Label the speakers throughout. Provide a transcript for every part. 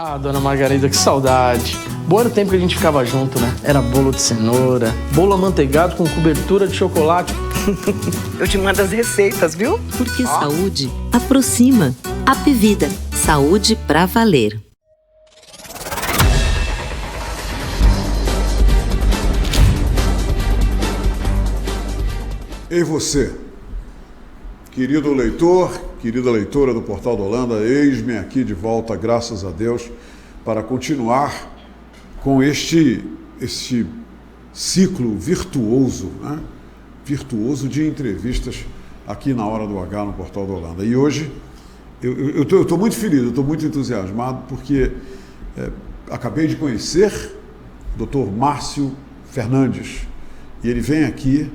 Speaker 1: Ah, dona Margarida, que saudade. Bom era o tempo que a gente ficava junto, né? Era bolo de cenoura, bolo amanteigado com cobertura de chocolate.
Speaker 2: Eu te mando as receitas, viu?
Speaker 3: Porque saúde aproxima. Apvida. Saúde pra valer.
Speaker 4: E você, querido leitor, querida leitora do Portal do Holanda, eis-me aqui de volta, graças a Deus, para continuar com este ciclo virtuoso, né? Virtuoso de entrevistas aqui na Hora do H no Portal do Holanda. E hoje eu estou muito feliz, eu estou muito entusiasmado, porque acabei de conhecer o Dr. Márcio Fernandes, e ele vem aqui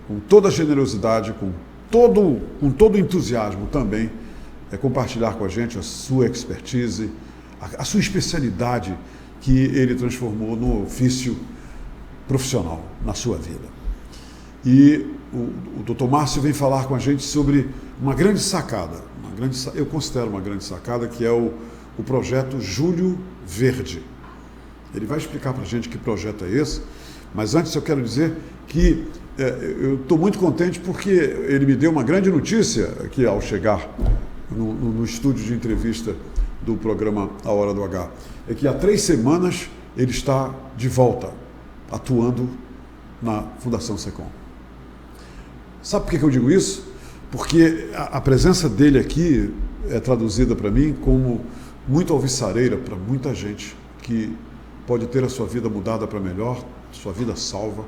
Speaker 4: com toda a generosidade, com todo o entusiasmo também, compartilhar com a gente a sua expertise, a sua especialidade que ele transformou no ofício profissional na sua vida. E o Dr. Márcio vem falar com a gente sobre uma grande sacada, eu considero uma grande sacada, que é o projeto Julho Verde. Ele vai explicar para a gente que projeto é esse, mas antes eu quero dizer que eu estou muito contente porque ele me deu uma grande notícia aqui ao chegar no estúdio de entrevista do programa A Hora do H. É que há 3 semanas ele está de volta, atuando na Fundação SECOM. Sabe por que eu digo isso? Porque a presença dele aqui é traduzida para mim como muito alvissareira para muita gente que pode ter a sua vida mudada para melhor, sua vida salva,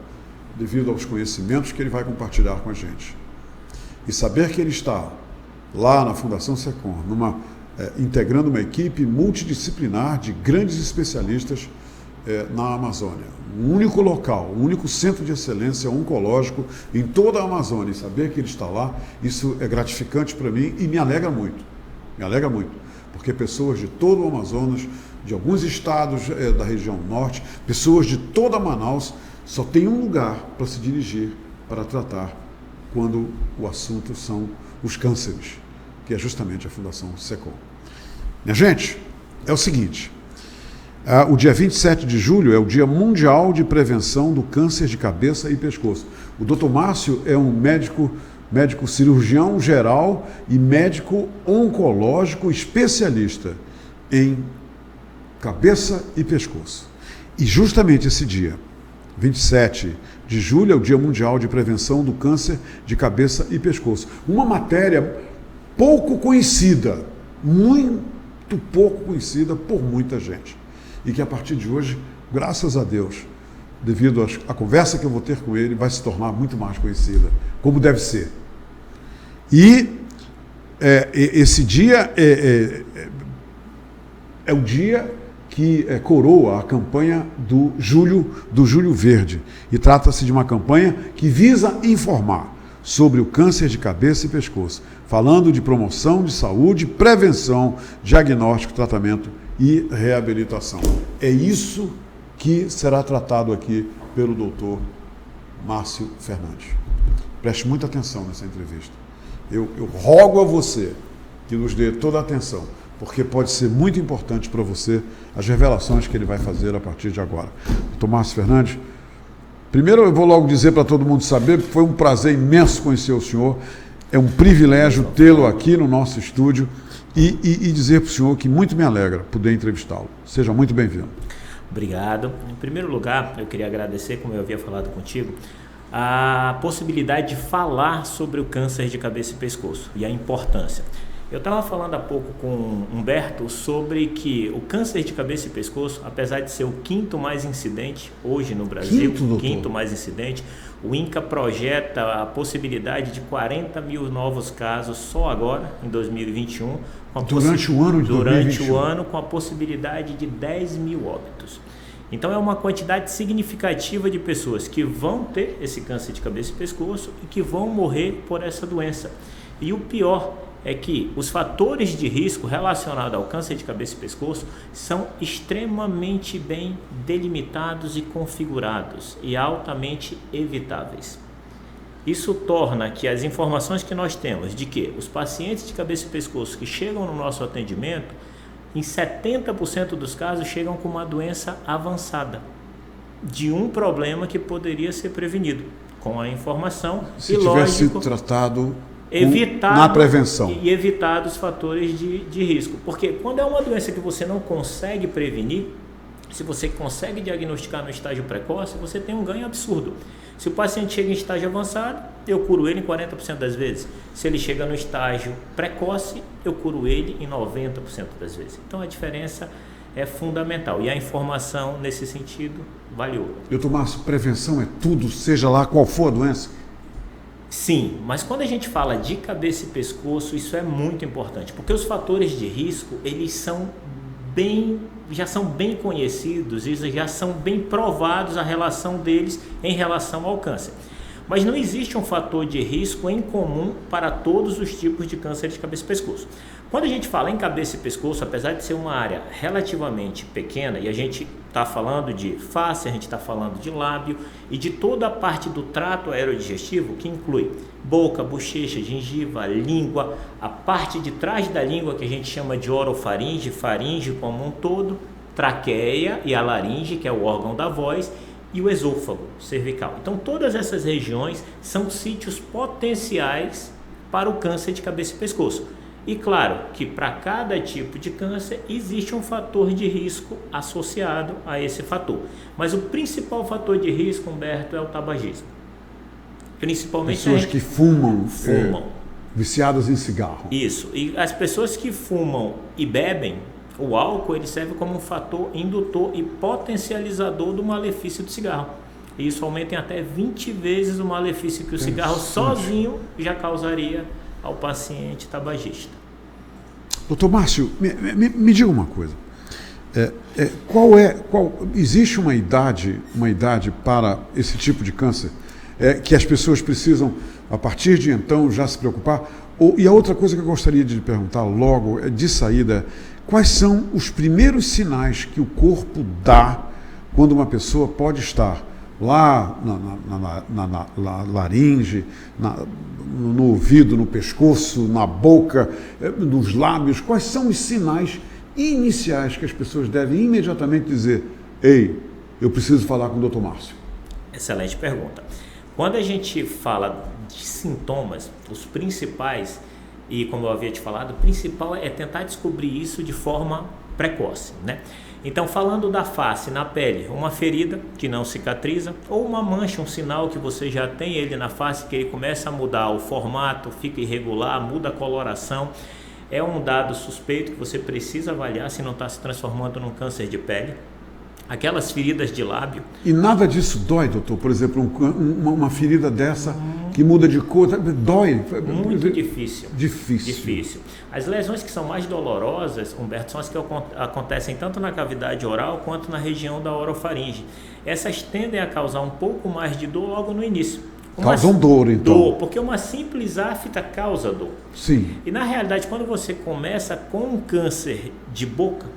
Speaker 4: devido aos conhecimentos que ele vai compartilhar com a gente. E saber que ele está lá na Fundação SECOM, integrando uma equipe multidisciplinar de grandes especialistas na Amazônia. Um único local, um único centro de excelência oncológico em toda a Amazônia. E saber que ele está lá, isso é gratificante para mim e me alegra muito. Me alegra muito, porque pessoas de todo o Amazonas, de alguns estados da região norte, pessoas de toda Manaus, só tem um lugar para se dirigir para tratar quando o assunto são os cânceres, que é justamente a Fundação SECOM. Minha gente, é o seguinte, o dia 27 de julho é o Dia Mundial de Prevenção do Câncer de Cabeça e Pescoço. O Dr. Márcio é um médico cirurgião geral e médico oncológico especialista em cabeça e pescoço. E justamente esse dia, 27 de julho, é o Dia Mundial de Prevenção do Câncer de Cabeça e Pescoço. Uma matéria pouco conhecida, muito pouco conhecida por muita gente. E que a partir de hoje, graças a Deus, devido à conversa que eu vou ter com ele, vai se tornar muito mais conhecida, como deve ser. E esse dia é o dia que coroa a campanha do Julho Verde. E trata-se de uma campanha que visa informar sobre o câncer de cabeça e pescoço, falando de promoção de saúde, prevenção, diagnóstico, tratamento e reabilitação. É isso que será tratado aqui pelo Dr. Márcio Fernandes. Preste muita atenção nessa entrevista. Eu rogo a você que nos dê toda a atenção, porque pode ser muito importante para você as revelações que ele vai fazer a partir de agora. Dr. Márcio Fernandes, primeiro eu vou logo dizer para todo mundo saber que foi um prazer imenso conhecer o senhor, é um privilégio tê-lo aqui no nosso estúdio e dizer para o senhor que muito me alegra poder entrevistá-lo. Seja muito bem-vindo.
Speaker 5: Obrigado. Em primeiro lugar, eu queria agradecer, como eu havia falado contigo, a possibilidade de falar sobre o câncer de cabeça e pescoço e a importância. Eu estava falando há pouco com Humberto sobre que o câncer de cabeça e pescoço, apesar de ser o 5º mais incidente hoje no Brasil, quinto mais incidente, o INCA projeta a possibilidade de 40 mil novos casos só agora, em 2021.
Speaker 4: Durante o ano de 2021.
Speaker 5: Durante o ano, com a possibilidade de 10 mil óbitos. Então é uma quantidade significativa de pessoas que vão ter esse câncer de cabeça e pescoço e que vão morrer por essa doença. E o pior é que os fatores de risco relacionados ao câncer de cabeça e pescoço são extremamente bem delimitados e configurados e altamente evitáveis. Isso torna que as informações que nós temos de que os pacientes de cabeça e pescoço que chegam no nosso atendimento em 70% dos casos, chegam com uma doença avançada, de um problema que poderia ser prevenido com a informação.
Speaker 4: Se
Speaker 5: e,
Speaker 4: tivesse
Speaker 5: lógico,
Speaker 4: tratado
Speaker 5: na
Speaker 4: prevenção.
Speaker 5: E evitar os fatores de risco. Porque quando é uma doença que você não consegue prevenir, se você consegue diagnosticar no estágio precoce, você tem um ganho absurdo. Se o paciente chega em estágio avançado, eu curo ele em 40% das vezes. Se ele chega no estágio precoce, eu curo ele em 90% das vezes. Então a diferença é fundamental. E a informação, nesse sentido, vale ouro.
Speaker 4: Doutor Márcio, prevenção é tudo, seja lá qual for a doença?
Speaker 5: Sim, mas quando a gente fala de cabeça e pescoço, isso é muito importante, porque os fatores de risco, eles já são bem conhecidos e já são bem provados a relação deles em relação ao câncer. Mas não existe um fator de risco em comum para todos os tipos de câncer de cabeça e pescoço. Quando a gente fala em cabeça e pescoço, apesar de ser uma área relativamente pequena, e a gente está falando de face, a gente está falando de lábio e de toda a parte do trato aerodigestivo, que inclui boca, bochecha, gengiva, língua, a parte de trás da língua que a gente chama de orofaringe, faringe como um todo, traqueia e a laringe, que é o órgão da voz, e o esôfago cervical. Então todas essas regiões são sítios potenciais para o câncer de cabeça e pescoço. E claro que para cada tipo de câncer existe um fator de risco associado a esse fator. Mas o principal fator de risco, Humberto, é o tabagismo. Principalmente
Speaker 4: pessoas que fumam. Viciadas em cigarro.
Speaker 5: Isso. E as pessoas que fumam e bebem, o álcool ele serve como um fator indutor e potencializador do malefício do cigarro. E isso aumenta em até 20 vezes o malefício que o cigarro sozinho já causaria ao paciente tabagista.
Speaker 4: Doutor Márcio, me diga uma coisa. Existe uma idade para esse tipo de câncer que as pessoas precisam, a partir de então, já se preocupar? E a outra coisa que eu gostaria de lhe perguntar logo, de saída, quais são os primeiros sinais que o corpo dá quando uma pessoa pode estar lá na laringe, no ouvido, no pescoço, na boca, nos lábios? Quais são os sinais iniciais que as pessoas devem imediatamente dizer: ei, eu preciso falar com o Dr. Márcio?
Speaker 5: Excelente pergunta. Quando a gente fala de sintomas, os principais, e como eu havia te falado, o principal é tentar descobrir isso de forma precoce, né? Então, falando da face, na pele, uma ferida que não cicatriza, ou uma mancha, um sinal que você já tem ele na face, que ele começa a mudar o formato, fica irregular, muda a coloração, é um dado suspeito que você precisa avaliar se não está se transformando num câncer de pele. Aquelas feridas de lábio.
Speaker 4: E nada disso dói, doutor? Por exemplo, uma ferida dessa que muda de cor, dói?
Speaker 5: Muito difícil.
Speaker 4: Difícil.
Speaker 5: As lesões que são mais dolorosas, Humberto, são as que acontecem tanto na cavidade oral quanto na região da orofaringe. Essas tendem a causar um pouco mais de dor logo no início.
Speaker 4: Causam dor, então.
Speaker 5: Dor, porque uma simples afta causa dor.
Speaker 4: Sim.
Speaker 5: E na realidade, quando você começa com um câncer de boca,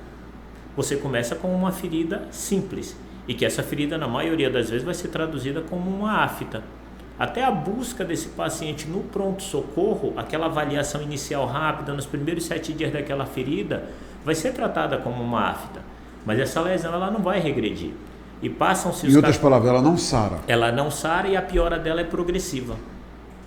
Speaker 5: você começa com uma ferida simples, e que essa ferida, na maioria das vezes, vai ser traduzida como uma afta. Até a busca desse paciente no pronto-socorro, aquela avaliação inicial rápida, nos primeiros 7 dias daquela ferida, vai ser tratada como uma afta. Mas essa lesão ela não vai regredir. E passam-se os...
Speaker 4: Em outras palavras, ela não sara.
Speaker 5: Ela não sara e a piora dela é progressiva.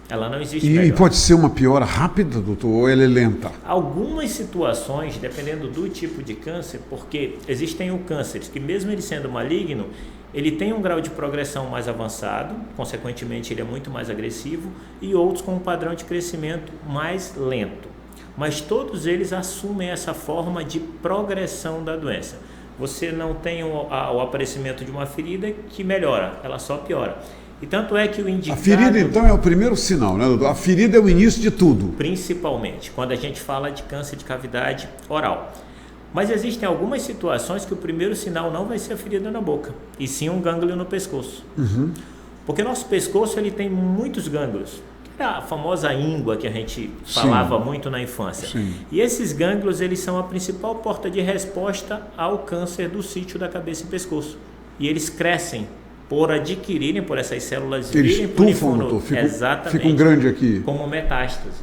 Speaker 5: Ela não existe.
Speaker 4: E pode ser uma piora rápida, doutor, ou ela é lenta?
Speaker 5: Algumas situações, dependendo do tipo de câncer, porque existem cânceres que, mesmo ele sendo maligno, ele tem um grau de progressão mais avançado, consequentemente ele é muito mais agressivo, e outros com um padrão de crescimento mais lento. Mas todos eles assumem essa forma de progressão da doença. Você não tem o aparecimento de uma ferida que melhora, ela só piora. E tanto é que o indicado...
Speaker 4: A ferida, então, é o primeiro sinal, né, doutor? A ferida é o início de tudo.
Speaker 5: Principalmente, quando a gente fala de câncer de cavidade oral. Mas existem algumas situações que o primeiro sinal não vai ser a ferida na boca, e sim um gânglio no pescoço.
Speaker 4: Uhum.
Speaker 5: Porque nosso pescoço ele tem muitos gânglios. Que era a famosa íngua que a gente falava muito na infância.
Speaker 4: Sim.
Speaker 5: E esses gânglios, eles são a principal porta de resposta ao câncer do sítio da cabeça e pescoço. E eles crescem por essas células
Speaker 4: eles
Speaker 5: virem
Speaker 4: tufam, doutor,
Speaker 5: exatamente,
Speaker 4: ficam grandes aqui.
Speaker 5: como metástase.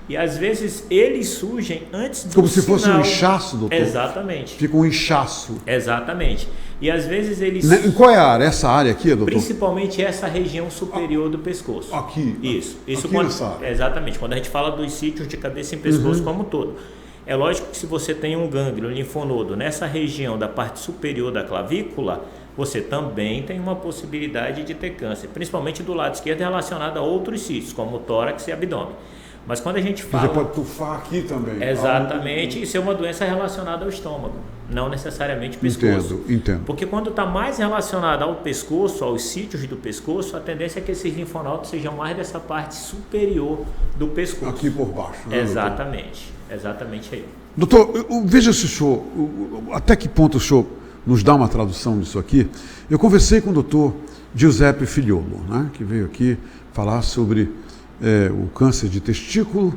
Speaker 5: E às vezes eles surgem antes de
Speaker 4: Como
Speaker 5: um
Speaker 4: se fosse
Speaker 5: sinal.
Speaker 4: um inchaço, doutor?
Speaker 5: Exatamente.
Speaker 4: Fica um inchaço.
Speaker 5: Exatamente. E às vezes eles...
Speaker 4: Em qual é a área? Essa área aqui, doutor?
Speaker 5: Principalmente essa região superior do pescoço.
Speaker 4: Aqui.
Speaker 5: Isso
Speaker 4: Aqui
Speaker 5: quando,
Speaker 4: nessa área.
Speaker 5: exatamente. Quando a gente fala dos sítios de cabeça e pescoço como um todo. É lógico que se você tem um gânglio linfonodo nessa região da parte superior da clavícula, você também tem uma possibilidade de ter câncer, principalmente do lado esquerdo relacionado a outros sítios, como o tórax e abdômen. Mas quando a gente fala...
Speaker 4: Você pode tufar aqui também.
Speaker 5: Exatamente, isso é uma doença relacionada ao estômago, não necessariamente pescoço.
Speaker 4: Entendo.
Speaker 5: Porque quando está mais relacionado ao pescoço, aos sítios do pescoço, a tendência é que esses linfonodos sejam mais dessa parte superior do pescoço.
Speaker 4: Aqui por baixo. Né,
Speaker 5: exatamente aí.
Speaker 4: Doutor, veja se o senhor, até que ponto o senhor nos dá uma tradução disso aqui. Eu conversei com o doutor Giuseppe Figliolo, né, que veio aqui falar sobre o câncer de testículo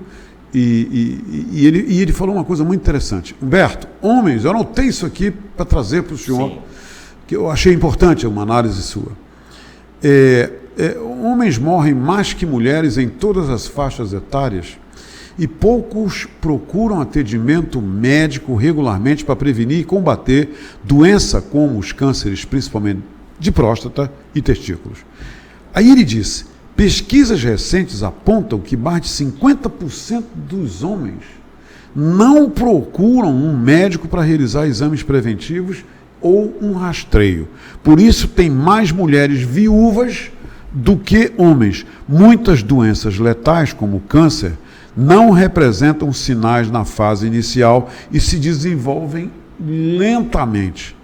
Speaker 4: e ele falou uma coisa muito interessante. Humberto, homens, eu anotei isso aqui para trazer para o senhor,
Speaker 5: Sim.
Speaker 4: que eu achei importante uma análise sua. Homens morrem mais que mulheres em todas as faixas etárias e poucos procuram atendimento médico regularmente para prevenir e combater doença como os cânceres, principalmente de próstata e testículos. Aí ele disse, pesquisas recentes apontam que mais de 50% dos homens não procuram um médico para realizar exames preventivos ou um rastreio. Por isso tem mais mulheres viúvas do que homens. Muitas doenças letais, como o câncer, não representam sinais na fase inicial e se desenvolvem lentamente.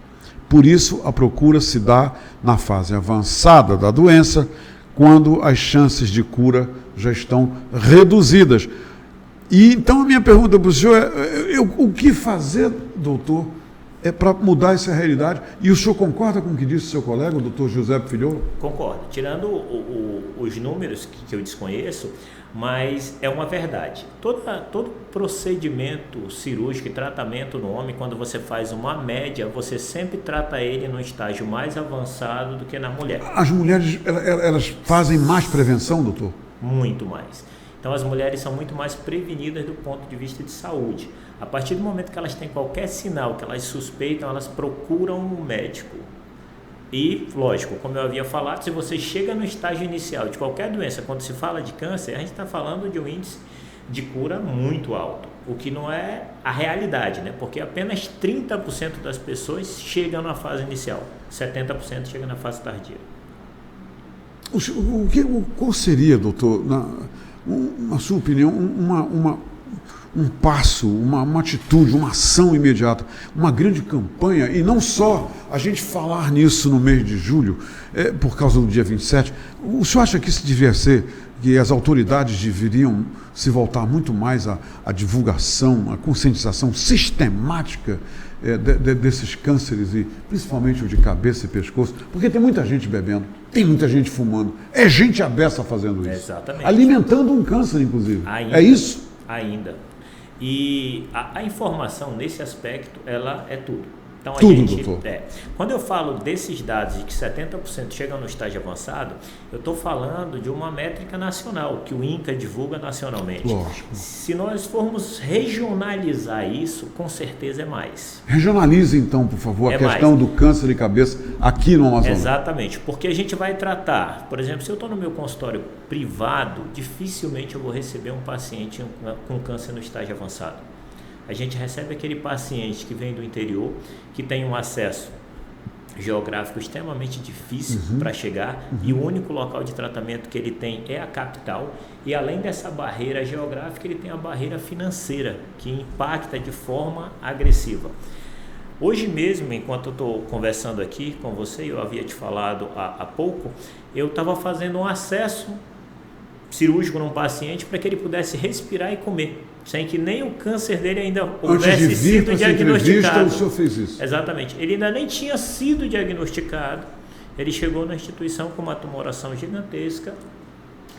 Speaker 4: Por isso, a procura se dá na fase avançada da doença, quando as chances de cura já estão reduzidas. E então a minha pergunta para o senhor é, o que fazer, doutor, para mudar essa realidade? E o senhor concorda com o que disse o seu colega, o doutor Giuseppe Figliolo?
Speaker 5: Concordo. Tirando os números que eu desconheço, mas é uma verdade. Todo procedimento cirúrgico e tratamento no homem, quando você faz uma média, você sempre trata ele no estágio mais avançado do que na mulher.
Speaker 4: As mulheres, elas fazem mais prevenção, doutor?
Speaker 5: Muito mais. Então as mulheres são muito mais prevenidas do ponto de vista de saúde. A partir do momento que elas têm qualquer sinal que elas suspeitam, elas procuram um médico. E, lógico, como eu havia falado, se você chega no estágio inicial de qualquer doença, quando se fala de câncer, a gente está falando de um índice de cura muito alto, o que não é a realidade, né? Porque apenas 30% das pessoas chegam na fase inicial, 70% chegam na fase tardia.
Speaker 4: Qual seria, doutor, na sua opinião, um passo, uma atitude, uma ação imediata, uma grande campanha, e não só a gente falar nisso no mês de julho, por causa do dia 27, o senhor acha que isso devia ser, que as autoridades deveriam se voltar muito mais à divulgação, à conscientização sistemática desses cânceres, e principalmente o de cabeça e pescoço, porque tem muita gente bebendo, tem muita gente fumando, é gente abessa fazendo isso.
Speaker 5: Exatamente.
Speaker 4: Alimentando um câncer, inclusive.
Speaker 5: Ainda,
Speaker 4: é isso?
Speaker 5: Ainda. E a informação nesse aspecto, ela é tudo. Então,
Speaker 4: Doutor.
Speaker 5: Quando eu falo desses dados de que 70% chegam no estágio avançado, eu estou falando de uma métrica nacional, que o INCA divulga nacionalmente.
Speaker 4: Lógico.
Speaker 5: Se nós formos regionalizar isso, com certeza é mais.
Speaker 4: Regionalize, então, por favor, a questão do câncer de cabeça aqui no Amazonas.
Speaker 5: Exatamente, porque a gente vai tratar, por exemplo, se eu estou no meu consultório privado, dificilmente eu vou receber um paciente com câncer no estágio avançado. A gente recebe aquele paciente que vem do interior, que tem um acesso geográfico extremamente difícil para chegar, e o único local de tratamento que ele tem é a capital, e além dessa barreira geográfica, ele tem a barreira financeira, que impacta de forma agressiva. Hoje mesmo, enquanto eu estou conversando aqui com você, eu havia te falado há pouco, eu estava fazendo um acesso cirúrgico num paciente para que ele pudesse respirar e comer, sem que nem o câncer dele ainda houvesse sido diagnosticado.
Speaker 4: O senhor fez isso?
Speaker 5: Exatamente. Ele ainda nem tinha sido diagnosticado. Ele chegou na instituição com uma tumoração gigantesca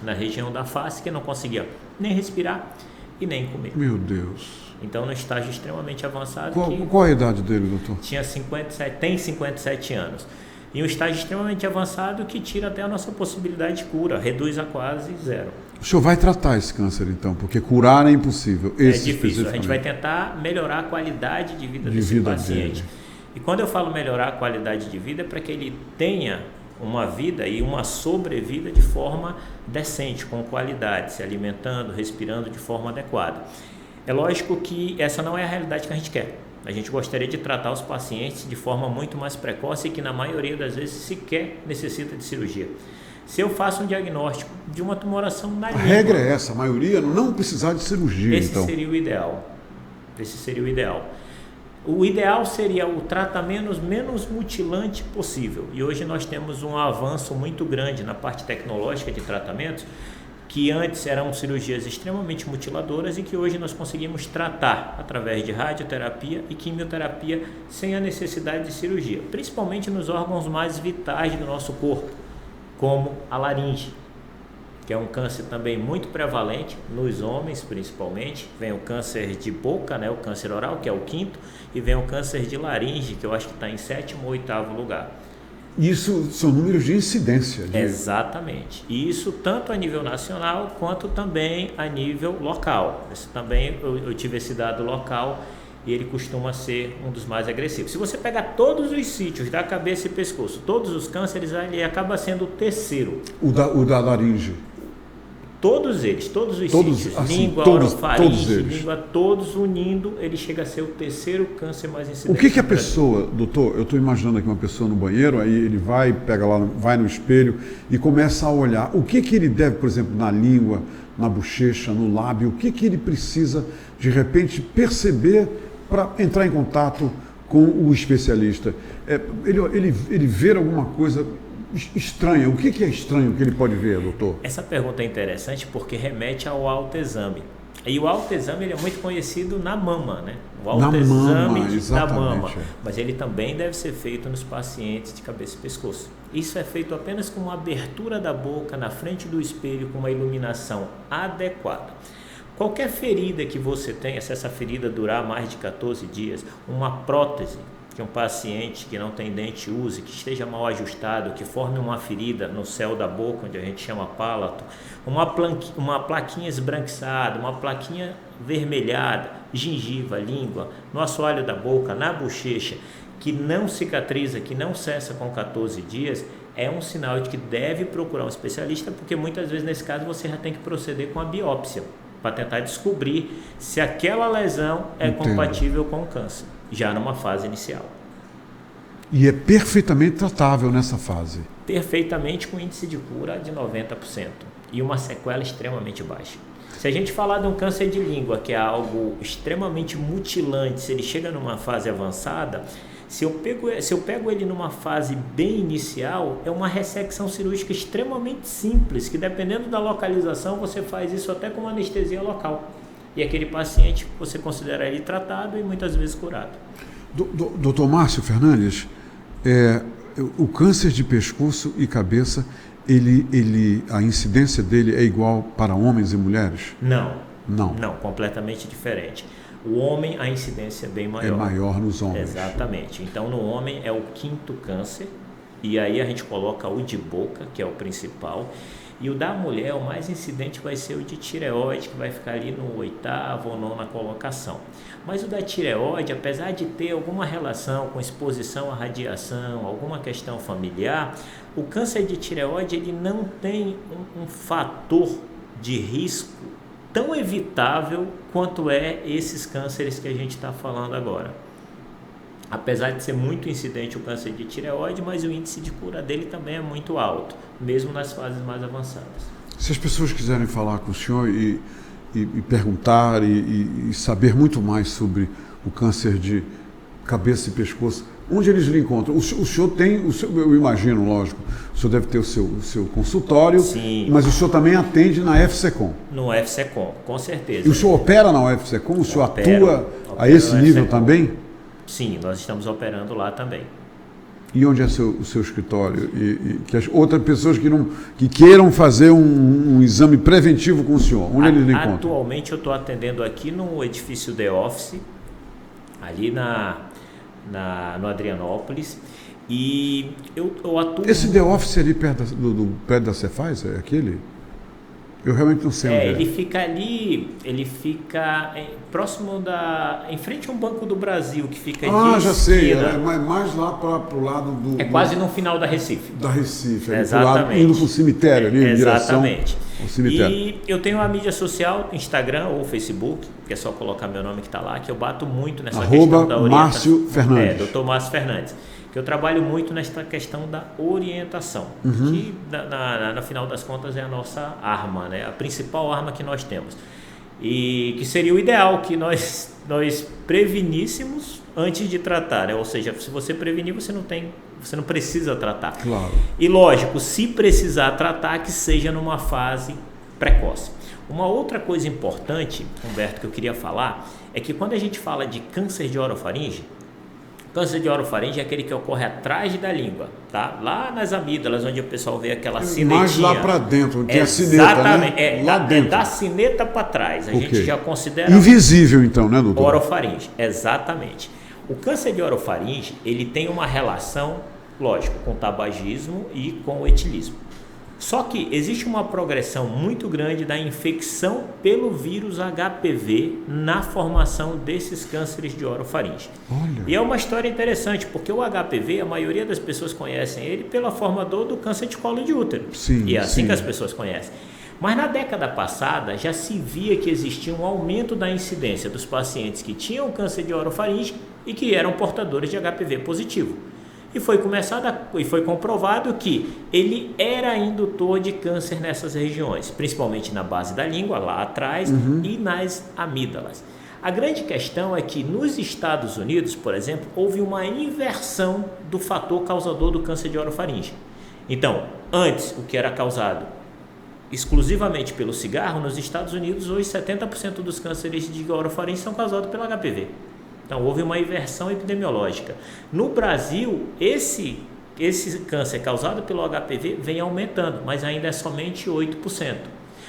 Speaker 5: na região da face, que não conseguia nem respirar e nem comer.
Speaker 4: Meu Deus.
Speaker 5: Então, no estágio extremamente avançado.
Speaker 4: Qual a idade dele, doutor?
Speaker 5: Tem 57 anos. E um estágio extremamente avançado que tira até a nossa possibilidade de cura, reduz a quase zero.
Speaker 4: O senhor vai tratar esse câncer, então, porque curar é impossível. Esse
Speaker 5: é difícil. A gente vai
Speaker 4: especificamente.
Speaker 5: tentar melhorar a qualidade de vida desse
Speaker 4: vida
Speaker 5: paciente.
Speaker 4: dele.
Speaker 5: E quando eu falo melhorar a qualidade de vida, é para que ele tenha uma vida e uma sobrevida de forma decente, com qualidade, se alimentando, respirando de forma adequada. É lógico que essa não é a realidade que a gente quer. A gente gostaria de tratar os pacientes de forma muito mais precoce e que na maioria das vezes sequer necessita de cirurgia. Se eu faço um diagnóstico de uma tumoração na língua...
Speaker 4: A regra é essa, a maioria não precisar de cirurgia,
Speaker 5: Esse
Speaker 4: então.
Speaker 5: seria o ideal. Esse seria o ideal. O ideal seria o tratamento menos mutilante possível. E hoje nós temos um avanço muito grande na parte tecnológica de tratamentos, que antes eram cirurgias extremamente mutiladoras e que hoje nós conseguimos tratar através de radioterapia e quimioterapia sem a necessidade de cirurgia, principalmente nos órgãos mais vitais do nosso corpo, como a laringe, que é um câncer também muito prevalente nos homens, principalmente. Vem o câncer de boca, né, o câncer oral, que é o 5º, e vem o câncer de laringe, que eu acho que está em 7º ou 8º lugar.
Speaker 4: Isso são números de incidência.
Speaker 5: Exatamente. E isso tanto a nível nacional quanto também a nível local. Isso também eu tive esse dado local e ele costuma ser um dos mais agressivos. Se você pegar todos os sítios da cabeça e pescoço, todos os cânceres, ele acaba sendo o 3º.
Speaker 4: O da laringe.
Speaker 5: Todos eles, todos os sítios,
Speaker 4: assim,
Speaker 5: língua,
Speaker 4: todos
Speaker 5: orofaringe,
Speaker 4: eles.
Speaker 5: língua, todos unindo, ele chega a ser o 3º câncer mais incidente.
Speaker 4: O que a pessoa, doutor, eu estou imaginando aqui uma pessoa no banheiro, aí ele vai, pega lá, vai no espelho e começa a olhar. O que ele deve, por exemplo, na língua, na bochecha, no lábio, o que ele precisa, de repente, perceber para entrar em contato com o especialista? Ele ver alguma coisa estranha. O que é estranho que ele pode ver, doutor?
Speaker 5: Essa pergunta é interessante porque remete ao autoexame. E o autoexame ele é muito conhecido na mama, né? O autoexame da mama. Mas ele também deve ser feito nos pacientes de cabeça e pescoço. Isso é feito apenas com uma abertura da boca na frente do espelho com uma iluminação adequada. Qualquer ferida que você tenha, se essa ferida durar mais de 14 dias, uma prótese que um paciente que não tem dente use, que esteja mal ajustado, que forme uma ferida no céu da boca, onde a gente chama pálato, uma plaquinha esbranquiçada, uma plaquinha vermelhada, gengiva, língua, no assoalho da boca, na bochecha, que não cicatriza, que não cessa com 14 dias, é um sinal de que deve procurar um especialista, porque muitas vezes nesse caso você já tem que proceder com a biópsia, para tentar descobrir se aquela lesão é compatível com o câncer, já numa fase inicial.
Speaker 4: E é perfeitamente tratável nessa fase?
Speaker 5: Perfeitamente, com índice de cura de 90% e uma sequela extremamente baixa. Se a gente falar de um câncer de língua, que é algo extremamente mutilante, se ele chega numa fase avançada, se eu pego ele numa fase bem inicial, é uma ressecção cirúrgica extremamente simples, que dependendo da localização, você faz isso até com anestesia local. E aquele paciente você considera ele tratado e muitas vezes curado.
Speaker 4: Doutor Márcio Fernandes, o câncer de pescoço e cabeça, a incidência dele é igual para homens e mulheres?
Speaker 5: Não, completamente diferente. O homem, a incidência é bem maior.
Speaker 4: É maior nos homens.
Speaker 5: Exatamente. Então, no homem é o 5º câncer, e aí a gente coloca o de boca, que é o principal, e o da mulher, o mais incidente vai ser o de tireoide, que vai ficar ali no 8º ou 9ª colocação. Mas o da tireoide, apesar de ter alguma relação com exposição à radiação, alguma questão familiar, o câncer de tireoide ele não tem um fator de risco tão evitável quanto esses cânceres que a gente está falando agora. Apesar de ser muito incidente o câncer de tireoide, mas o índice de cura dele também é muito alto, mesmo nas fases mais avançadas.
Speaker 4: Se as pessoas quiserem falar com o senhor e perguntar e saber muito mais sobre o câncer de cabeça e pescoço, onde eles lhe encontram? O senhor tem, eu imagino, lógico, o senhor deve ter o seu consultório.
Speaker 5: Sim.
Speaker 4: Mas o senhor também atende na FCCOM.
Speaker 5: No FCCOM, com certeza.
Speaker 4: E o senhor opera na UFCCOM? O senhor atua a esse nível também?
Speaker 5: Sim, nós estamos operando lá também.
Speaker 4: E onde é o seu escritório? E que as outras pessoas que queiram fazer um exame preventivo com o senhor, onde eles lhe encontram?
Speaker 5: Atualmente eu estou atendendo aqui no edifício The Office, ali no Adrianópolis, e eu atuo...
Speaker 4: Esse The Office ali perto da Cefaz, é aquele? Eu realmente não sei onde
Speaker 5: Ele fica ali, próximo em frente a um Banco do Brasil, que fica de
Speaker 4: já sei,
Speaker 5: esquerda.
Speaker 4: mais lá para o lado do...
Speaker 5: Quase no final da Recife.
Speaker 4: Da Recife, ali
Speaker 5: Exatamente.
Speaker 4: pro lado, indo para o cemitério ali, em direção ao cemitério.
Speaker 5: E eu tenho uma mídia social, Instagram ou Facebook, que é só colocar meu nome que está lá, que eu bato muito nessa questão da orientação.
Speaker 4: Márcio Fernandes.
Speaker 5: Dr. Márcio Fernandes. Que eu trabalho muito nesta questão da orientação, que no final das contas é a nossa arma, né? A principal arma que nós temos. E que seria o ideal que nós preveníssemos antes de tratar, né? Ou seja, se você prevenir, você não precisa tratar.
Speaker 4: Claro.
Speaker 5: E lógico, se precisar tratar, que seja numa fase precoce. Uma outra coisa importante, Humberto, que eu queria falar, é que quando a gente fala de câncer de orofaringe, câncer de orofaringe é aquele que ocorre atrás da língua, tá? Lá nas amígdalas, onde o pessoal vê aquela sinetinha.
Speaker 4: Mais lá para dentro, onde tem a sineta,
Speaker 5: exatamente,
Speaker 4: né? Lá dentro.
Speaker 5: Da sineta para trás. A gente já considera...
Speaker 4: Invisível, então, né, doutor?
Speaker 5: Orofaringe, exatamente. O câncer de orofaringe, ele tem uma relação, lógico, com o tabagismo e com o etilismo. Só que existe uma progressão muito grande da infecção pelo vírus HPV na formação desses cânceres de orofaringe.
Speaker 4: Olha.
Speaker 5: E é uma história interessante, porque o HPV, a maioria das pessoas conhecem ele pela forma do câncer de colo de útero.
Speaker 4: Sim,
Speaker 5: e é assim
Speaker 4: sim.
Speaker 5: que as pessoas conhecem. Mas na década passada já se via que existia um aumento da incidência dos pacientes que tinham câncer de orofaringe e que eram portadores de HPV positivo. E foi comprovado que ele era indutor de câncer nessas regiões, principalmente na base da língua, lá atrás, e nas amígdalas. A grande questão é que nos Estados Unidos, por exemplo, houve uma inversão do fator causador do câncer de orofaringe. Então, antes, o que era causado exclusivamente pelo cigarro, nos Estados Unidos, hoje 70% dos cânceres de orofaringe são causados pelo HPV. Então, houve uma inversão epidemiológica. No Brasil, esse câncer causado pelo HPV vem aumentando, mas ainda é somente 8%.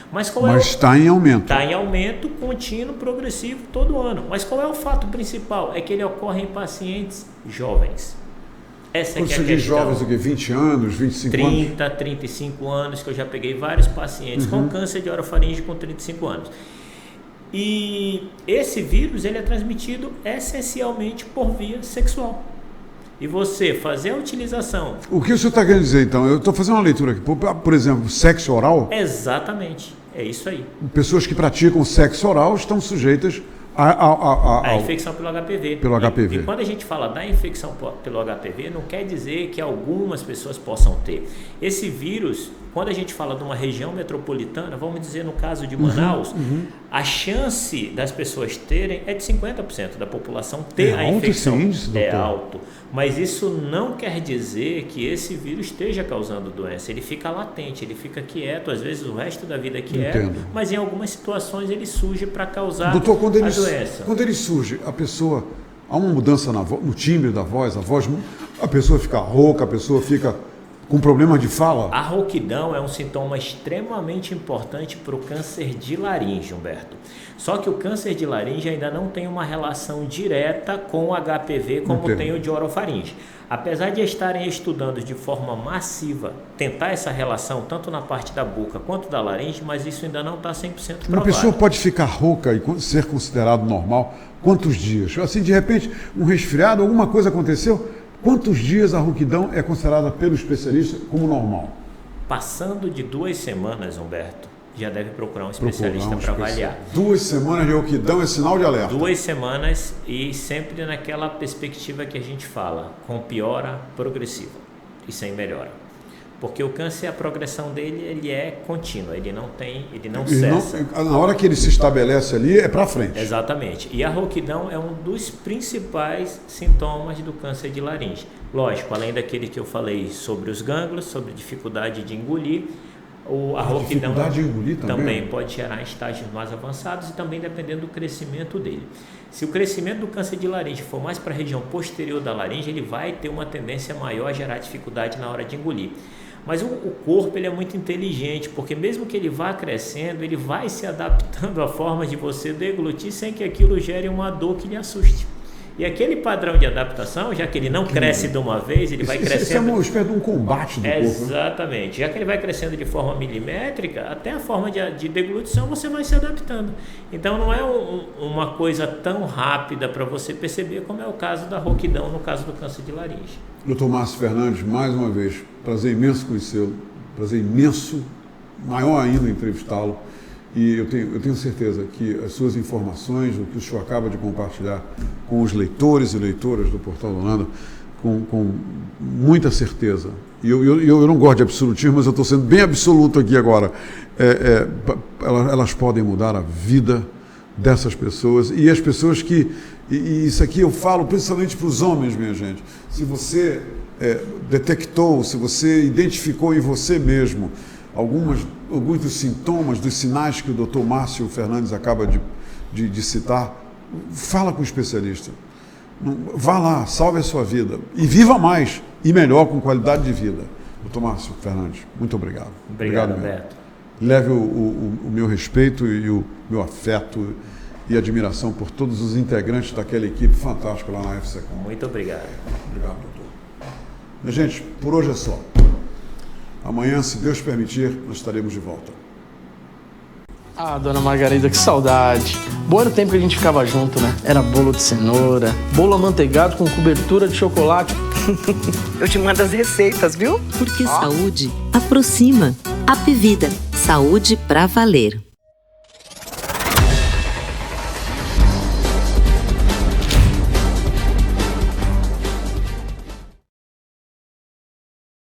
Speaker 5: Mas
Speaker 4: está em aumento.
Speaker 5: Está em aumento contínuo, progressivo, todo ano. Mas qual é o fato principal? É que ele ocorre em pacientes jovens. Essa
Speaker 4: Quando
Speaker 5: é
Speaker 4: você
Speaker 5: a
Speaker 4: diz
Speaker 5: questão.
Speaker 4: jovens, o quê? 20 anos, 25 anos?
Speaker 5: 30, 35 anos, que eu já peguei vários pacientes com câncer de orofaringe com 35 anos. E esse vírus ele é transmitido essencialmente por via sexual. E você fazer a utilização...
Speaker 4: O que o senhor está querendo dizer, então? Eu estou fazendo uma leitura aqui. Por exemplo, sexo oral?
Speaker 5: Exatamente, é isso aí.
Speaker 4: Pessoas que praticam sexo oral estão sujeitas
Speaker 5: a infecção pelo HPV.
Speaker 4: Pelo HPV.
Speaker 5: E quando a gente fala da infecção pelo HPV, não quer dizer que algumas pessoas possam ter. Esse vírus, quando a gente fala de uma região metropolitana, vamos dizer no caso de Manaus, a chance das pessoas terem é de 50% da população ter a infecção.
Speaker 4: Esse índice, doutor?
Speaker 5: É alto. Mas isso não quer dizer que esse vírus esteja causando doença. Ele fica latente, ele fica quieto, às vezes o resto da vida é quieto, mas em algumas situações ele surge para causar
Speaker 4: doutor,
Speaker 5: a doença.
Speaker 4: Quando ele surge, a pessoa, há uma mudança no timbre da voz, a pessoa fica rouca, a pessoa fica com problemas de fala?
Speaker 5: A rouquidão é um sintoma extremamente importante para o câncer de laringe, Humberto. Só que o câncer de laringe ainda não tem uma relação direta com o HPV como tem o de orofaringe. Apesar de estarem estudando de forma massiva tentar essa relação tanto na parte da boca quanto da laringe, mas isso ainda não está 100% provado.
Speaker 4: Uma pessoa pode ficar rouca e ser considerado normal quantos dias? Assim, de repente, um resfriado, alguma coisa aconteceu? Quantos dias a rouquidão é considerada pelo especialista como normal?
Speaker 5: Passando de 2 semanas, Humberto, já deve procurar um especialista para avaliar.
Speaker 4: 2 semanas de rouquidão é sinal de alerta.
Speaker 5: 2 semanas e sempre naquela perspectiva que a gente fala, com piora progressiva e sem melhora. Porque o câncer, a progressão dele, ele é contínua, ele não cessa.
Speaker 4: Na hora que ele se estabelece ali, é para frente.
Speaker 5: Exatamente. E a rouquidão é um dos principais sintomas do câncer de laringe. Lógico, além daquele que eu falei sobre os gânglios, sobre dificuldade de engolir, a rouquidão
Speaker 4: dificuldade de engolir
Speaker 5: também pode gerar em estágios mais avançados e também dependendo do crescimento dele. Se o crescimento do câncer de laringe for mais para a região posterior da laringe, ele vai ter uma tendência maior a gerar dificuldade na hora de engolir. Mas o corpo ele é muito inteligente, porque mesmo que ele vá crescendo, ele vai se adaptando à forma de você deglutir sem que aquilo gere uma dor que lhe assuste. E aquele padrão de adaptação, já que ele não cresce de uma vez, ele vai crescendo...
Speaker 4: Isso é uma espécie de um combate do corpo.
Speaker 5: Exatamente. Já que ele vai crescendo de forma milimétrica, até a forma de deglutição você vai se adaptando. Então não é uma coisa tão rápida para você perceber, como é o caso da rouquidão, no caso do câncer de laringe.
Speaker 4: Dr. Márcio Fernandes, mais uma vez, prazer imenso conhecê-lo, prazer imenso, maior ainda entrevistá-lo. E eu tenho certeza que as suas informações, o que o senhor acaba de compartilhar com os leitores e leitoras do Portal do Holanda, com muita certeza. E eu não gosto de absolutismo, mas eu estou sendo bem absoluto aqui agora. Elas podem mudar a vida dessas pessoas. E as pessoas que... E isso aqui eu falo principalmente para os homens, minha gente. Se você detectou, se você identificou em você mesmo alguns dos sintomas, dos sinais que o Dr. Márcio Fernandes acaba de citar, fala com o especialista. Vá lá, salve a sua vida e viva mais e melhor, com qualidade de vida. Dr. Márcio Fernandes, muito obrigado.
Speaker 5: Obrigado, Alberto.
Speaker 4: Leve o meu respeito e o meu afeto e admiração por todos os integrantes daquela equipe fantástica lá na FCCom.
Speaker 5: Muito obrigado.
Speaker 4: Obrigado, doutor. Minha gente, por hoje é só. Amanhã, se Deus permitir, nós estaremos de volta.
Speaker 1: Ah, dona Margarida, que saudade. Bom era o tempo que a gente ficava junto, né? Era bolo de cenoura, bolo amanteigado com cobertura de chocolate.
Speaker 2: Eu te mando as receitas, viu?
Speaker 3: Porque saúde aproxima. Apvida, saúde pra valer.